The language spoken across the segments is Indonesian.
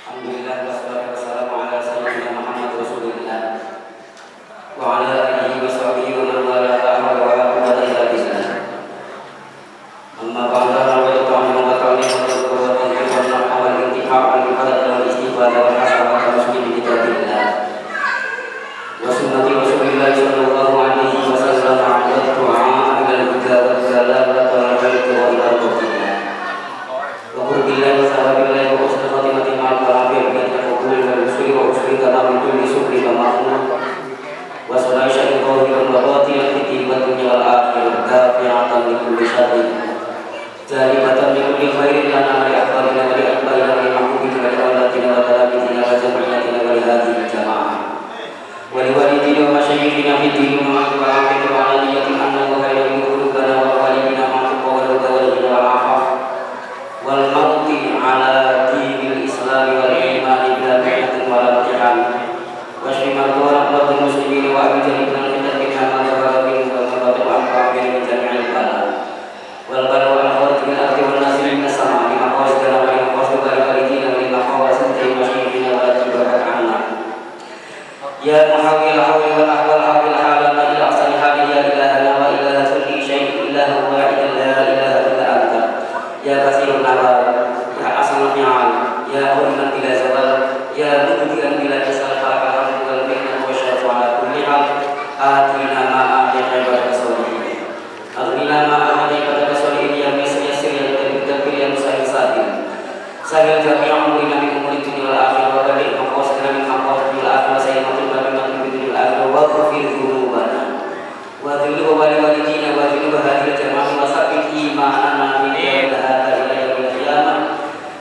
Alhamdulillah wassalatu wassalamu ala sayyidina Muhammad Rasulillah wa ala alihi wa sahbihi wa man wala la hawla wa la quwwata illa billah. Amma ba'da wa ta'ala wa ta'ala wa ta'ala awal intihab al-qadar wal istighfar wal hasab wa muslim bi kitabillah wa sunnati Rasulillah sallallahu alaihi wasallam ala du'a ila al-huda wal salam wa tawakkal wa al-tawfiq wa qurbillah wa sahabillah wa husnul khatimati ma'al barabir bi taqabbul wal usuli wa usuli kama min kulli subli kama wa sallallahu alaihi wa batil fi dunya wal akhirah dafi'atan li kulli syarrin jalibatan li kulli khairin lana wa li aqbalina wa li aqbalina wa li mahbubina wa li awladina wa talamitina wa jami'atina wa li hadhihi jamaah wa li walidina wa masyayikhina fi din wa ma'afiqina wa ala niyatin anna wa khairan qulubana wa walidina ma'afiq wa walidina wal afaf wal mauti ala dinil islam wal iman bila bi'atin wa la tihan wa shimar wa rahmatul muslimin wa abidina min al-fitan wa al-barabin wa al-aqabin min jami'il bala wal bala wa al-khawati min al-ardi wal nasir min as-sama lima qawasidana wa lima qawasid wa al-walidina wa lima qawasid wa syikhina wa al-tibarat anna ya muhawil hawil wal ahwal hawil halana ila ahsani hawil ya ilahana wa ilaha kulli syai'in ilahu wa la ilaha illa anta ya kasirun nawal ya asanul fi'al ya ulman bila zawal ya mubdian bila kisal falakal wal bi'na wa syarfu ala kulli hal atina ma'adina ibadah solihin atina ma'adina ibadah solihin ya yasir ya tadbir ya musahil sadin sahil jami'a umurina min umuri dunia wal akhirah wa balik maqasidina min maqasidil akhirah sayyidatul babiman min dunia akhirah wa ghafir dhunubana wa dhunuba wali walidina wa dhunuba hadil jamaah wa sabit imanana min hadha ila yaumil qiyamah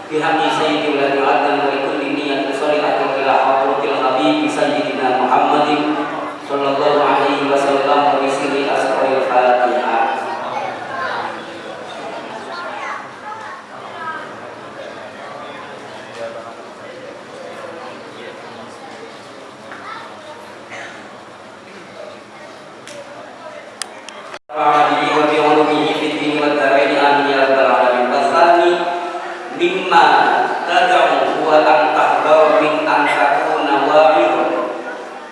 bihamdi sayyidil ladzi adana wa kulli niyatin shalihatin ila hadratil habib sayyidina Muhammadin sallallahu alaihi wasallam wa bismil asraril fatihah. Mimma tad'u wa an tahdharu min an takuna wa'idun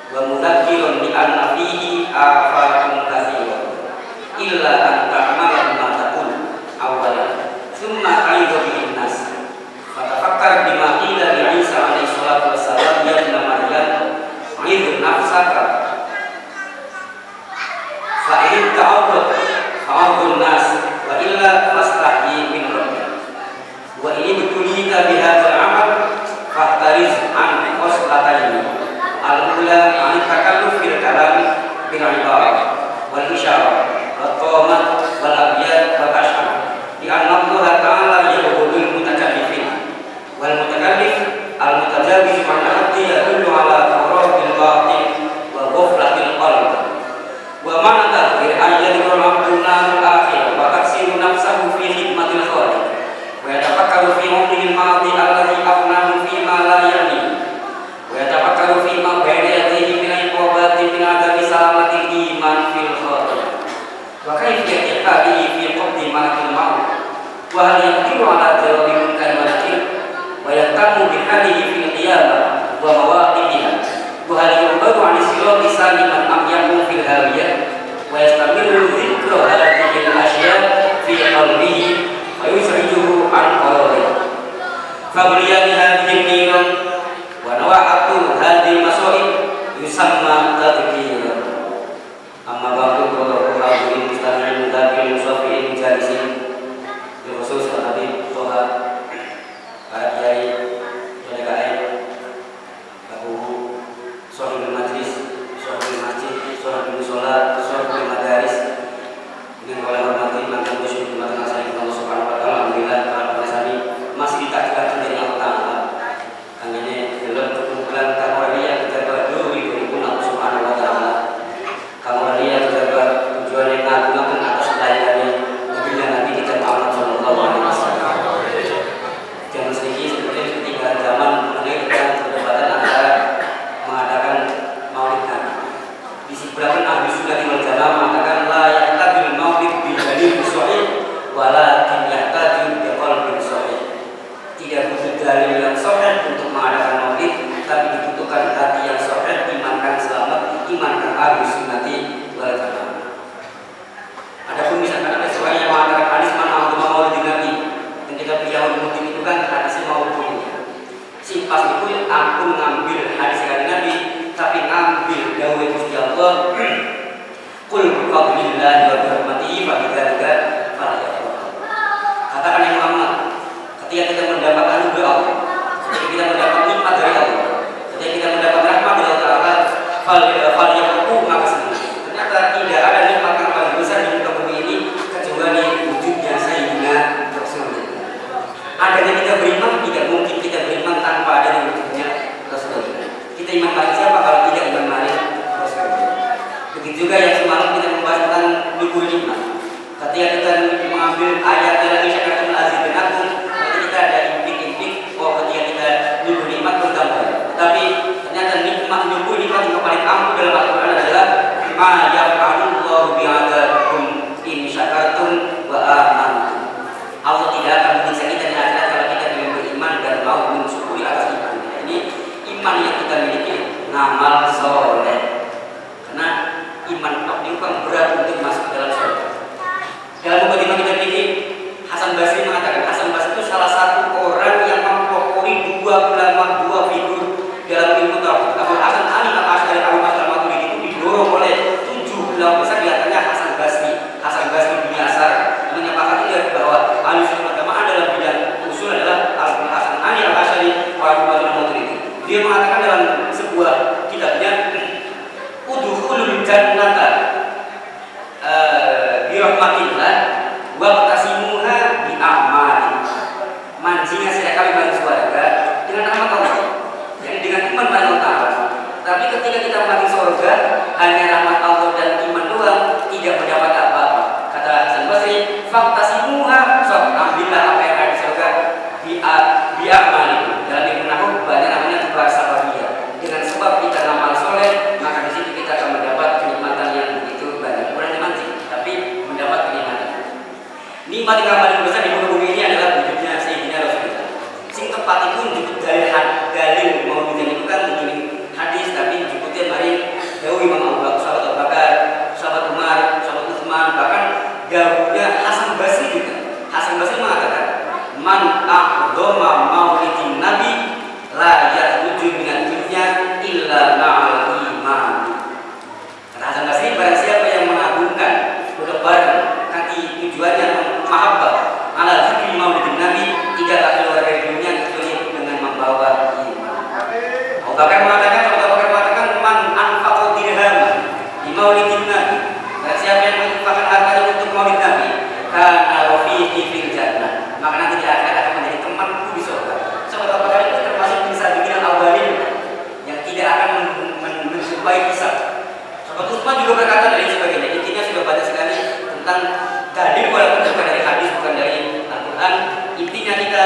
wa mudzakkirun bi anna fihi afatun katsirah illa an ta'mala bima taqul awwalan thumma aidu bin nas fatafakkar bima qila li Isa alaihi salatu wassalam ya ibn Maryam idh nafsaka fa in ta'awwad fa'udun nas wa illa fastahyi min rabbik wa ini betulika bihadzal amal fahtariz an qoslataini al-ula an takalluf fil kalam bil ibarah wal isyarah wat tawamat wal abyad wal ashar di anna Allah ta'ala yaqulul mutakallifin wal mutakallif al mutajawiz man haddi yadullu ala furudil batin wa ghaflatil qalb wa man tadhir ayyadul abduna al-akhir wa taksiru nafsahu fi khidmatil khaliq wa yatafakkaru fi umrihi al-madi alladhi afnahu fi ma la yani wa yatafakkaru fi ma bayna yadayhi min iqabati min adami salamati iman fil khatir wa kayfiyati hadihi fi qabdi malakil maut wa hal yaqdiru ala jawabi munkar wa nakir wa yatamu bi hadihi fil qiyamah wa mawaqifiha wa hal yubaru an sirati saliman am yakun fil hawiyah wa yastamiru dhikru hadhihi al-ashya fi qalbihi wa yusrijuhu an qarari fabriyani hadhihi niran wa nawa'atu hadhihi masoib yusamma tadhkir amma ba'du wa hadirin mustami'in dzakir musafiin jalisin bil khusus Habib Toha para kiai PDKM Abu Sohibul Majlis Sohibul Masjid Sohibul Sholat Sohibul Madaris dengan oleh hormati Imam Musyid Jumat Nasai Allah Subhanahu wa taala. Alhamdulillah para pemirsa masih ditakdirkan dari Allah Ta'ala Kitab Yahudi itu kan hadisnya maupun si pas itu ampun ngambil hadis dari Nabi, tapi ngambil dawuh Gusti Allah. Qul bi fadlillahi wa bi rahmatihi fa bidzalika falyafrahu. Katakan yang Muhammad, ketika kita mendapat anugerah Allah, ketika kita mendapat nikmat dari Allah, ketika kita mendapat rahmat dari Allah Taala, falyafrahu, maka senang. Ternyata tidak ada nikmat yang paling besar di muka bumi ini kecuali wujudnya Sayyidina Rasulullah. Adanya kita beriman, tidak mungkin kita beriman tanpa adanya wujudnya Rasulullah. Kita iman pada siapa kalau tidak iman pada Rasulullah? Begitu juga yang semalam kita membahas tentang nukul nikmat. Ketika kita mengambil ayat dari Syakratul Azizinakum, berarti kita ada impik-impik. Ketika kita nukul nikmat bertambah. Tapi ternyata nikmat nukul nikmat yang paling ampuh dalam Al-Quran adalah ma yaf'alullahu bi'adakum in syakartum wa amantum. Allah tidak akan menyiksa kita di akhirat kalau kita belum beriman dan mau mensyukuri atas iman kita. Ini iman yang kita miliki, ngamal soleh. Karena iman itu kan berat untuk masuk dalam surga. Dalam bagaimana kita miliki, Hasan Basri mengatakan Hasan Basri itu salah satu orang yang mempelopori dua ulama, dua figur dalam ilmu tauhid. Abu Hasan Ali Al-Asy'ari Al-Maturidi itu didorong oleh 7 ulama besar, di antaranya Hasan Basri. Hasan Basri bin Yasar menyepakati bahwa Ahlussunnah wal Jamaah dalam bidang usul adalah Abu Hasan Ali Al-Asy'ari Al-Maturidi. Dia mengatakan dalam sebuah kitabnya, udkhulul jannata bi rahmatillah wa qtasimuha bi a'mali. Mancingnya saya kali masuk surga dengan rahmat Allah. Jadi dengan iman pada Allah. Tapi ketika kita masuk surga hanya rahmat Allah dan iman doang, tidak mendapat apa-apa. Kata Hasan Basri, faqtasimuha, so ambillah apa yang ada di surga bi a'mali. Dalam ilmu nahwu banyak namanya bahasa sababiyah. Dengan sebab kita ngamal soleh, maka di situ kita akan mendapat kenikmatan yang begitu banyak. Bukan dimancing, tapi mendapat kenikmatan. Nikmat yang paling besar di muka bumi ini adalah wujudnya Sayyidina Rasulullah. Sing tepat itu disebut dalil mau itu kan begini hadis, tapi disebutnya mari dawuh Imam Abu Bakar, sahabat Abu Bakar, sahabat Umar, sahabat Utsman, bahkan dawuhnya Hasan Basri juga. Hasan Basri mengatakan, man a'dhama maulidin Nabi la yakhruju min dunya illa ma'al iman. Kata Hasan Basri, barang siapa yang mengagungkan berlebaran kaki tujuannya mahabbah ala zikri maulidin Nabi, tidaklah keluar dari dunia kecuali dengan membawa iman. Abu Bakar mengatakan man anfaqa dirhaman di maulidin Nabi, barang siapa yang menginfakkan hartanya untuk maulid Nabi, kana rafiqi fil jannah, maka nanti di akhirat akan menjadi temanku di surga. Sahabat Abu Bakar itu termasuk bisa bikin awalin yang tidak akan menjumpai kisah. Sahabat Utsman juga berkata dari sebagainya. Intinya sudah banyak sekali tentang dalil, walaupun bukan dari hadis, bukan dari Al-Quran. Intinya kita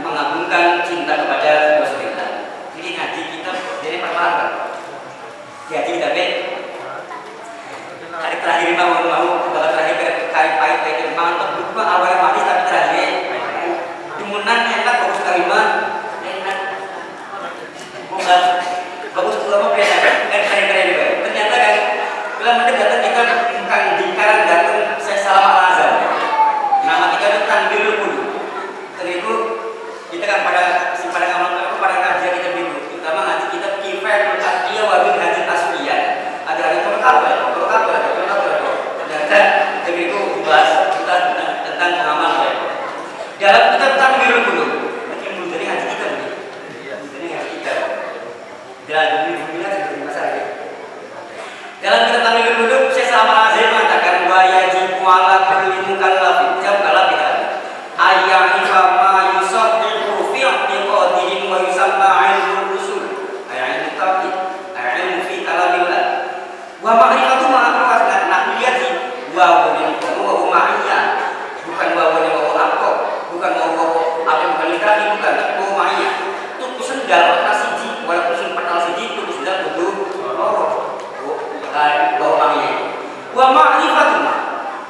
mengagungkan cinta kepada Rasulullah. Jadi ngaji kita jadi perlahan. Ngaji kita hari terakhir mau bakal terakhir kali pahit mantap lupa awalnya manis tapi terakhir dimunan enak, bagus kalimat enak, bagus juga mau biasa keren juga. Ternyata kan bilang mereka datang kita bukan di karang datang saya salam al-azhar. Nama kita itu Tanbir Kudu. Terus kita kan pada ngamal pada ngaji kita bingung, terutama ngaji kita kifat dia wabil haji asliya. Ada apa? Ternyata begitu dibahas tentang pengamalan. Dalam kitab Tanbir Kudu, mungkin belum jadi ngaji kita nih. Jadi ngaji kita. Dan dunia seperti masalah. Dalam kitab Tanbir Kudu, Syekh Salman Al-Azhar mengatakan wa yajibu ala kulli mukallafin, jam kalau kita ayya'ifa ma yusaddiqu fi i'tiqadihim wa yusamma 'ilmul usul, ilmu tauhid, ilmu fi kalamillah. Wa ma'rifatu ma aqra'at nahwiyati wa huwa ma'iyah. Bukan wa apa, bukan apa bukan literasi, bukan, tapi wa ma'iyah. Itu kusendal nasiji, walaupun sempat nasiji itu kusendal kudu bahwa ma'iyah. Wa ma'rifatu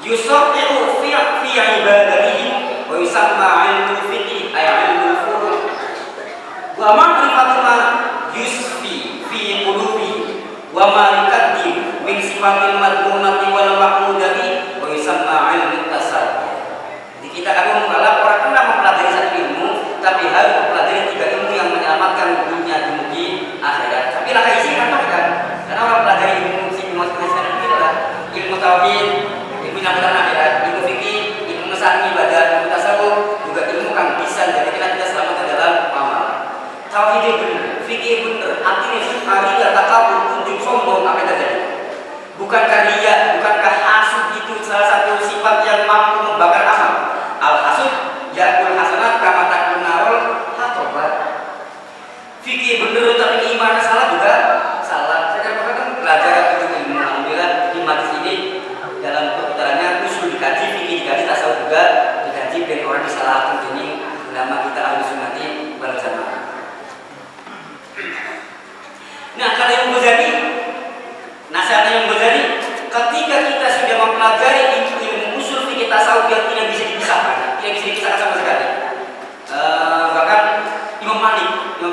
yusaddiqu fi ibadatihi wa yusamma 'ilmul fiqh ay 'ilmul furu'. Wa ma'rifatu ma yusfi fi qulubi wa ma yukaddim min sifatil madmunati wal mahmudati wa yusamma 'ilmut tasawuf. Jadi kita akan mengalami orang pernah mempelajari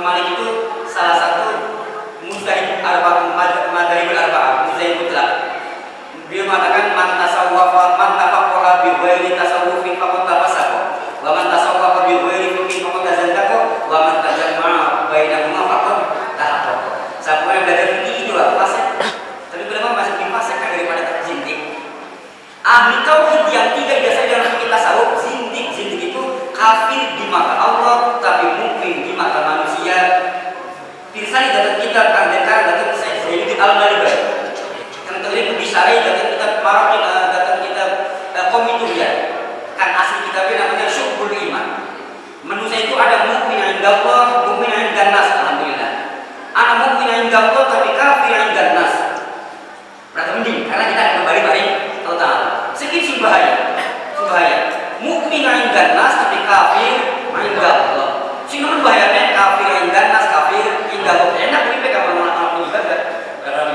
Imam Malik itu salah satu mujtahid madzhabul arba'ah, mujtahid mutlak. Beliau mengatakan man tasawwafa man tafaqqaha bi ghairi tasawwufin faqad tafassaqa wa man tasawwafa bi ghairi fiqhin faqad tazandaqa wa man tajamma'a bainahuma faqad tahaqqa. Siapa yang belajar fikih itu fasik. Tapi ulama masih lebih fasik daripada zindik. Ahli tauhid yang tidak biasa dalam fikih tasawuf, zindik itu kafir di mata Allah tapi mukmin di mata manusia. Pirsani datang kitab Al-Dekar datang Zainuddin Al-Malibari. Kan tadi Bisari datang kitab Maraq datang kitab Qomitullah. Kan asli kitabnya namanya Syu'bul Iman. Manusia itu ada mukmin indallah, mukmin indan nas, alhamdulillah. Ana mukmin indallah tapi kafir indan nas. Berarti mending karena kita kembali balik Allah Ta'ala. Sedikit bahaya. Mukmin indan nas tapi kafir indallah. Sing bahayanya kafir indan nas kafir indallah. Enak lebih pegang orang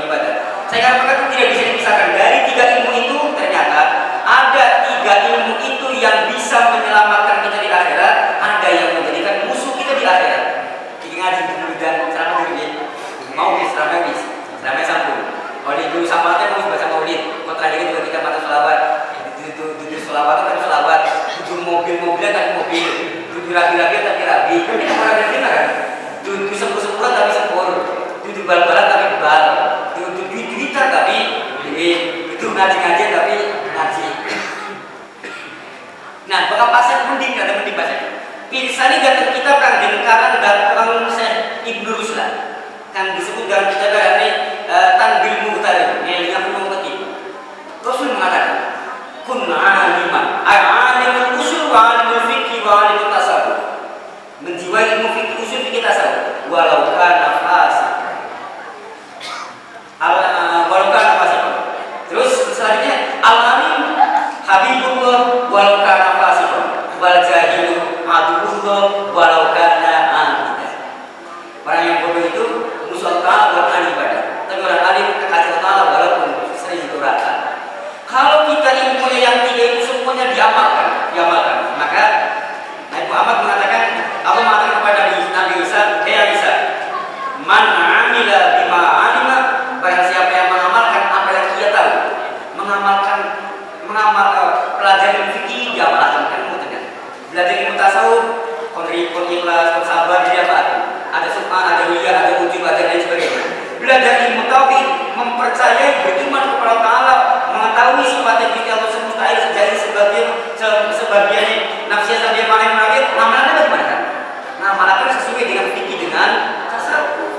ibadah. Saya katakan tidak bisa dipisahkan dari tiga ilmu itu. Ternyata ada tiga ilmu itu yang bisa menyelamatkan kita di akhirat, ada yang menjadikan musuh kita di akhirat. Kita ngaji dulu dan selama maulid, mau selama sambung. Maulid dulu sama aja mau baca maulid. Kau terakhir juga kita baca selawat. Tujuh selawat tapi selawat. Tujuh mobil-mobilan tapi mobil. Tujuh rabi-rabi tapi rabi. Kita mau rabi kan? Tujuh sepuluh-sepuluhan tapi sepuluh. Tujuh bal-balan tapi bal. Tujuh duitan tapi itu ngaji-ngaji tapi ngaji. Nah, bakal pasien mending ada mending pasien. Pirsani datang kitab kan jengkaran datang Syekh Ibnu Ruslan. Kan disebut dalam kitab ini Tanbil Muhtarim yang 50 ketik. Rasul mengatakan, "Kun 'aliman, alimul usul wa alimul fiqh wa alimul tasawuf." Menjiwai ilmu fikih usul fikih tasawuf walau kana fasik. Walau kana fasik. Terus selanjutnya al-alim habibullah walau kana fasik. Wal jahilu aduwwullah walau kana amidan. Orang yang bodoh itu musuh Allah buat ibadah. Tapi orang alim kekasih Allah walaupun sering durhaka. Kalau kita ilmunya yang tiga itu semuanya diamalkan, maka Nabi Muhammad mengatakan, Allah mengatakan kepada Nabi Isa, "Hei Isa, man amila bima alima, barang siapa yang mengamalkan apa yang ia tahu, mengamal pelajaran fikih diamalkan kan mutlak. Belajar ilmu tasawuf, kon ikhlas, kon sabar diamalkan. Ada subhan, ada wiyah, ada ujub, ada lain sebagainya. Belajar ilmu tauhid, mempercayai, beriman kepada Allah, mengetahui sifatnya Gusti Allah semustahil sejati sebagian nafsiyah sampai malah amalannya bagaimana kan? Nah, amalannya sesuai dengan fikih dengan tasawuf.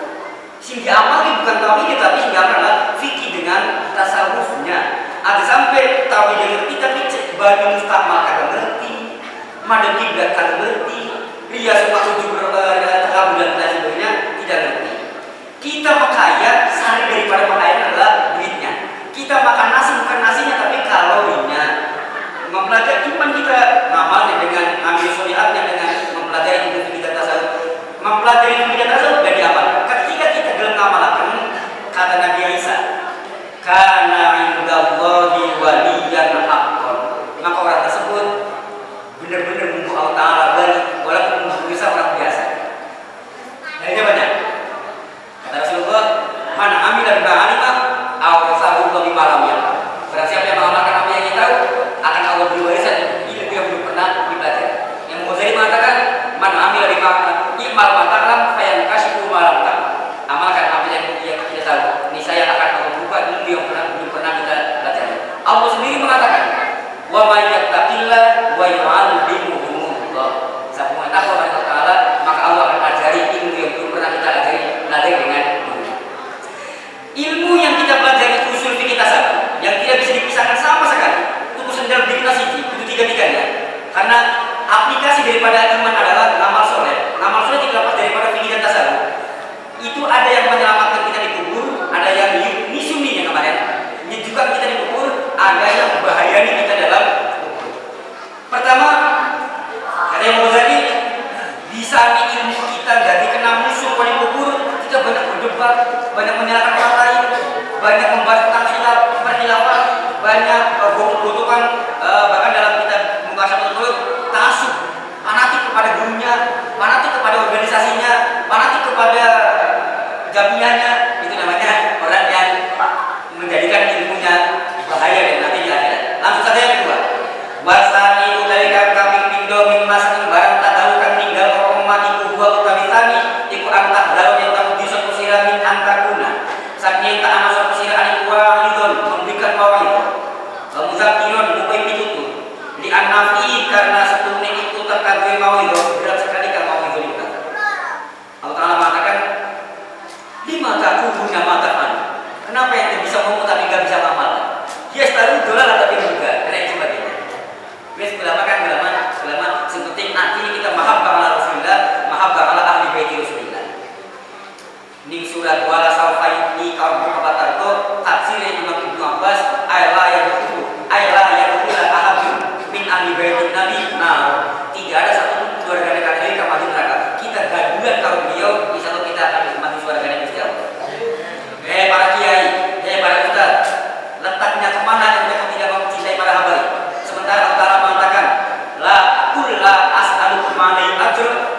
Sehingga amal bukan tauhid tapi sehingga amalan fikih dengan tasawufnya. Ada sampai tauhid yang ngerti tapi bagi mustakmal kagak ngerti, madhab kiblat kagak ngerti, riya semua tujuh takabulan dan sebagainya tidak ngerti. Kita makaya, sari daripada makaya adalah duitnya. Kita makan nasi bukan nasinya tapi kalorinya. Mempelajari iman kita ngamalnya dengan ambil syariatnya dengan mempelajari ilmu kita tasawuf. Mempelajari ilmu kita tasawuf dan diamalkan. Ketika kita dalam ngamalkan kata Nabi Isa, "Kana indallahi waliyan haqqan." Maka orang tersebut benar-benar membuat Allah Ta'ala balik walaupun bisa orang biasa. Dalilnya banyak. Kata Rasulullah, "Man amila bima alima aw rasahu bima lam ya'lam." Barang siapa yang mengamalkan apa yang dia tahu, akan Allah beri warisan ilmu yang belum pernah dipelajari. Yang Muzari mengatakan, "Man amila bima ilmal mata'lam fayankashifu ma lam ta'lam." Amalkan apa yang kita tahu, niscaya akan Allah buka ilmu yang belum pernah kita pelajari. Allah sendiri mengatakan, "Wa may yattaqillah wa yu'allimuhu Allah." Siapa yang takwa kepada Allah Ta'ala, maka Allah akan ajari ilmu yang belum pernah kita pelajari dengan ilmu yang kita pelajari usul fikih tasawuf yang tidak bisa dipisahkan sama sekali. Tuku sendal diri nasiji itu tiga-tiganya. Karena aplikasi daripada iman adalah amal soleh. Amal soleh tidak lepas daripada fikih dan tasawuf. Itu ada yang menyelamatkan kita di kubur, ada yang nisuni yang kemarin. Ini juga kita di kubur, ada yang membahayani kita dalam kubur. Pertama, kata yang Ghazali, bisa ilmu kita jadi kena musuh di kubur, kita banyak berdebat, banyak menyalahkan orang lain, banyak membahas tentang perkhilafan, banyak gotok-gotokan, bahkan dalam kitab Muqasyamatul Qulub, ta'assub, fanatik kepada gurunya, fanatik kepada organisasinya, fanatik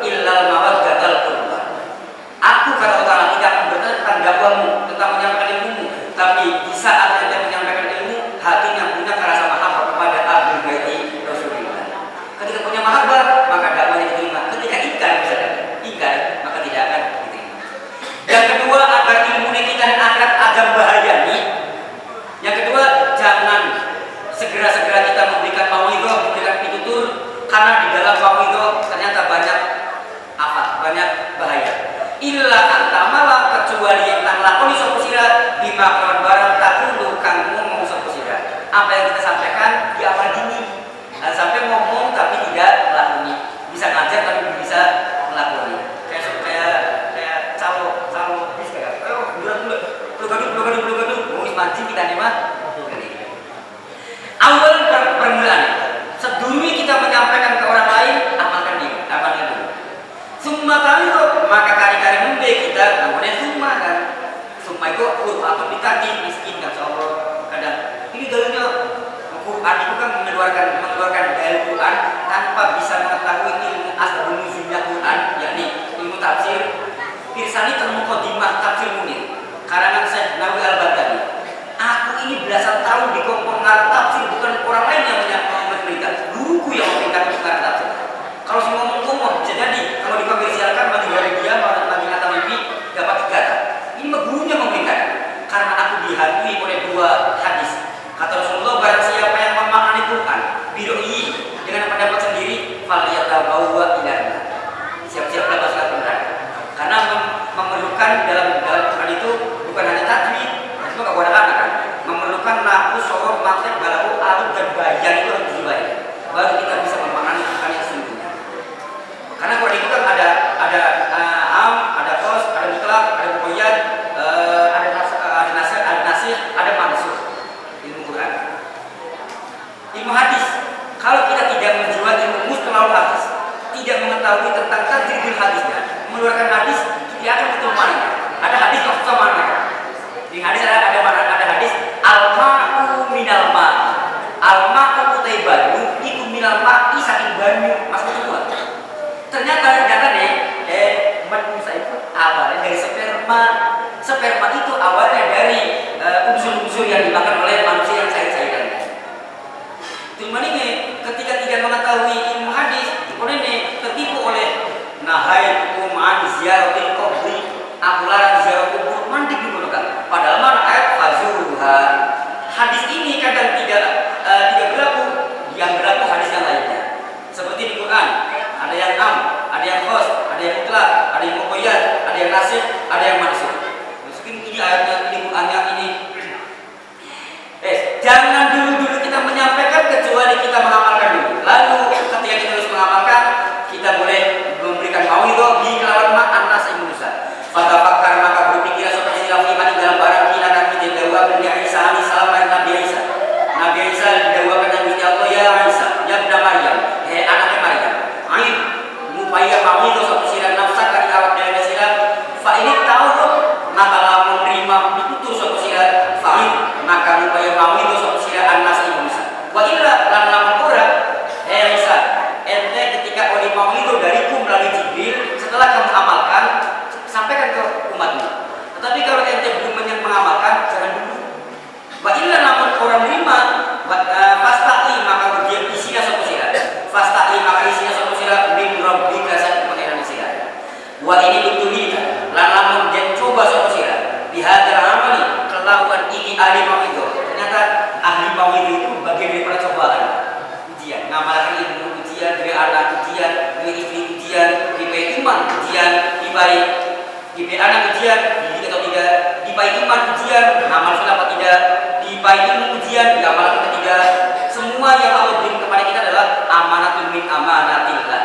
illal mawaddatal qurba. Aku kata Allah Ta'ala tidak akan bertanya tentang dakwamu, tentang menyampaikan ilmumu, tapi di saat anda menyampaikan ilmu, hatinya punya rasa mahabbah kepada Ahlul Baiti Rasulullah. Ketika punya mahabbah, maka dakwanya diterima. Ketika ingkar misalnya, maka tidak akan diterima. Yang kedua, agar ilmu kita dan akhirat agak bahaya nih. Yang kedua, jangan segera-segera kita memberikan mauidhah, memberikan pitutur, karena di dalam mauidhah ternyata banyak banyak bahaya. Illa antamala, kecuali yang tak lakoni sapa sira bima kelawan barang takulu kang ngomong sapa sira. Apa yang kita sampaikan diamal dini. Dan sampai ngomong tapi tidak lakoni. Bisa ngajar tapi belum bisa melakoni. Kayak calo bis kayak bulan mau mancing kita nih mah. Awal permulaan sebelum kita menyampaikan ke orang lain, amalkan dulu. Summa taliru, maka kali-kali membe kita namanya summa kan. Summa itu atau ditagi miskin kan Allah. Kadang ini dalilnya Quran itu kan mengeluarkan dalil Quran tanpa bisa mengetahui ilmu asbabun nuzulnya Quran, yakni ilmu tafsir. Pirsani termuqaddimah tafsir Munir karangan Syekh Nawawi Al-Baghdadi. Aku ini belasan tahun di kompon ngarang tafsir, bukan orang lain yang memerintah, guruku yang memerintah untuk ngarang tafsir. Kalau semua ngomong bisa jadi kalau dikomersialkan bagi dia bagi kata mimpi dapat kata. Ini mah gurunya memerintah. Karena aku dihantui oleh dua hadis. Kata Rasulullah, barang siapa yang memaknai Quran biro'i dengan pendapat sendiri, falyatabawwa ilanna. Siap-siaplah masuk neraka. Karena memerlukan dalam Quran itu bukan hanya tajwid, itu enggak boleh kan. Memerlukan nahwu, sorof, mantiq, balaghah, alif dan bayan itu harus dibaca. Baru kita bisa memaknai Quran yang sesungguhnya. Karena Quran itu kan ada am, ada khos, ada mutlak, ada muqayyad, ada nasih, ada mansukh. Ilmu Quran. Ilmu hadis. Kalau kita tidak menjual ilmu mustalahul hadis, tidak mengetahui tentang tajwid hadisnya, mengeluarkan hadis tidak akan ketemu mana. Ada hadis yang susah mana. Di hadis ada hadis al-ma'u minal ma'. Al-ma'u utai banyu, iku minal ma'i saking banyu, maksudnya kuat. Ternyata nih, manusia itu awalnya dari sperma. Sperma itu awalnya dari unsur-unsur yang dimakan oleh manusia yang cair-cairan. Cuma ini ketika tidak mengetahui ilmu hadis, ini tertipu oleh nahaytukum an ziyaratil qabri, aku larang ziarah kubur, mandi digunakan. Padahal mana ayat fazuruha. Hadis ini kadang tidak berlaku, yang berlaku hadis yang lainnya. Seperti di Quran, ada yang am, ada yang khos, ada yang mutlak, ada yang muqayyad, ada yang nasih, ada yang mansukh. Mungkin ini ayatnya, ini Qurannya ini. Jangan dulu kita menyampaikan kecuali kita mengamalkan dulu. Lalu ketika kita terus mengamalkan, kita boleh memberikan mauidhah bi kelawan ma'an nas Musa. Fatafakkar, maka berpikir sapa sira fi man dalam barang kina kami didawakan ya Isa alaihi salam dan Nabi Isa. Nabi Isa didawakan Nabi Allah ya Isa, ya ibnu Maryam, hai anaknya Maryam. Ain mupaya mauidhah sapa sira nafsa kali awak dari sira fa ini tahu maka lamun menerima ditutur sapa sira fa maka mupaya mauidhah sapa sira an-nas Musa. Wa illa lan lamun ora hai Isa ente ketika oleh mauidhah dariku melalui Jibril, setelah kamu amalkan sampaikan ke umatmu. Tetapi kalau ente belum mengamalkan, jangan dulu. Wa illa namun orang terima fastaqi maka dia isinya sapa sira. Fastaqi maka isinya sapa sira min rabbika sak pangeran sira. Wa ini betulita lan lamun den coba sapa sira. Bihadzal amali kelawan iki ahli mauidhah. Ternyata ahli mauidhah itu bagian daripada cobaan. Ujian, ngamalkan ilmu ujian, dari anak ujian, dari istri ujian, dari iman ujian, dipai anak ujian, dididik atau tidak, dipai iman ujian, amal sunnah apa tidak, dipai ilmu ujian, diamal atau tidak. Semua yang Allah berikan kepada kita adalah amanatun min amanatillah.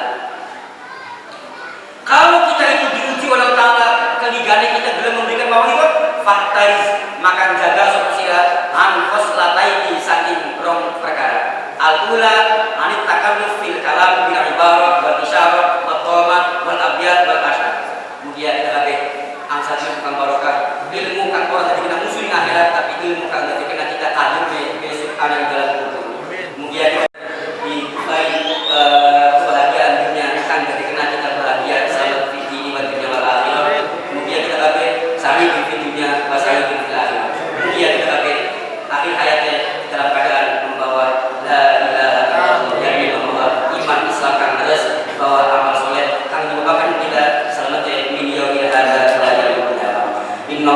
Kalau kita itu diuji oleh Allah Ta'ala, keligane kita belum memberikan mauidhah, fahtariz, maka jaga sapa sira an khoslataini saking rong perkara. Al-ula